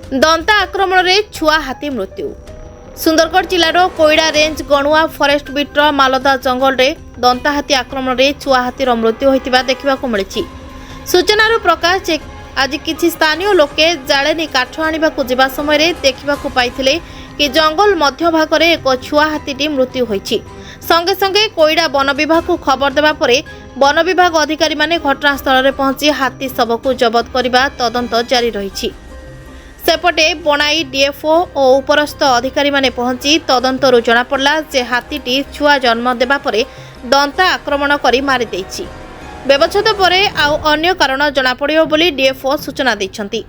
दंता आक्रमण रे छुआ हाथी मृत्यु। सुंदरगढ़ जिलार कोईडा रेंज गणुआ फरेस्ट बिट्र मालदा जंगल रे दंता हाथी आक्रमण रे छुआ हाथीर मृत्यु होइतिबा देखिबाकू मिलिछि। सूचनार प्रकाश आज किछि स्थानीय लोके जाळेनी काठ आनिबाकू जिबा समय रे देखिबाकू पाइथिले कि जंगल मध्य भाग रे एक छुआ हाथीटी मृत्यु होइछि। संगे संगे कोईडा वन विभाग को खबर देबा परे वन विभाग अधिकारी माने घटनास्थल रे पहुंची हाथी शवकू जबत करबा तदंत जारी रहिछि। सेपटे बनाई डीएफओ और उपरस्थ अधिकारी माने पहुंची तदंतरू जना पड़ला जे हाथीटी छुआ जन्म देबा परे दंता आक्रमण करी मारि दैछि। व्यवच्छेद परे आउ अन्य कारण जना पड़ियो बोली डीएफओ सूचना दैछंती।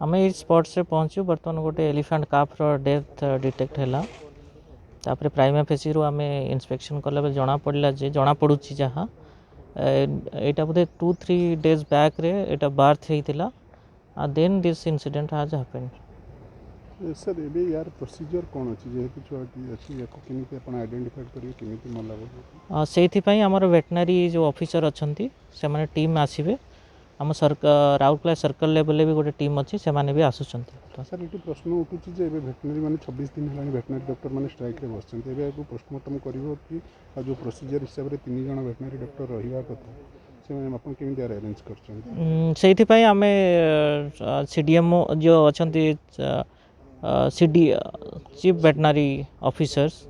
आम ये स्पॉट से पहुँचू बर्तमान गोटे एलिफेंट काफ डेथ डिटेक्ट है। तापर प्राइमा फेसी आम इन्स्पेक्शन कला बेले जना पड़ा जे जना पड़ुची जहाँ यहाँ बोधे 2-3 days बैक रे एटा बार्थ होता then this incident has happened. Sir एबे यार प्रोसीजर कौन अच्छी जेहेतु छुआटी अच्छी या केमिति अपन आइडेंटिफाई करिए केमिति मरला बोल सेथि पई हमर वेटनरी जो ऑफिसर अछंती से माने टीम आसीबे। हम सरकार राउरकेला सर्कल लेवल भी गोटे टीम अच्छी से माने भी आसुचंती। सर ये प्रश्न उठुची जे एबे वेटनरी माने 26 दिन हेलानी वेटनरी डॉक्टर माने स्ट्राइक रे बसचंती एबे को पोस्टमार्टम करिवो कि जो प्रोसीजर हिसाब रे 3 जण वेटनरी डॉक्टर रहिबा कथा से माने अपन केमिति अरेंज करचंती। सेथि पई हमें सीडीएमओ जो अछंती सीडी चीफ वेटनरी ऑफिसर्स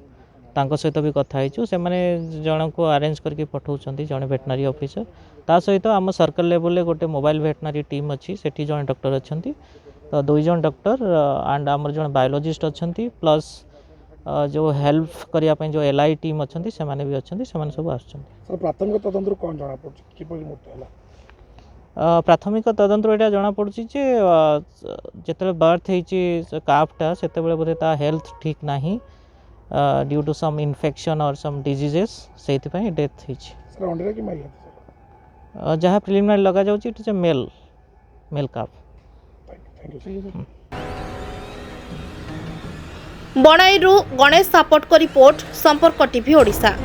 तांको सहित भी कथा होइछु से माने जण को अरेंज करके पठाउचंती जण वेटनरी ऑफिसर ता सहित आम सर्कल लेवल गोटे मोबाइल वेटनरी टीम अच्छी सेठी जण डॉक्टर अछंती तो 2 जण डॉक्टर एंड आमर जण बायोलॉजिस्ट अछंती प्लस जो हेल्प करिया पई जो एलआई टीम अछंती से माने भी अछंती से माने सब आछंती। सर प्राथमिक तदंतर कोन जणा पड़छ कि परि मृत्यु हला प्राथमिक तदंतर एटा जणा पड़छि जे जेतले बर्थ हेछि काफटा सेते बेले बोधे ता हेल्थ ठीक नाही ड्यू टू सम इन्फेक्शन और सम डिजीजेस सेति पई डेथ हेछि। सर अंडरा कि मारिया सर जहाँ प्रिलिमिनरी लगा जाउछि it is a male calf. Thank you. बनाईरू गणेश सापट को रिपोर्ट संपर्क टीवी ओडिशा।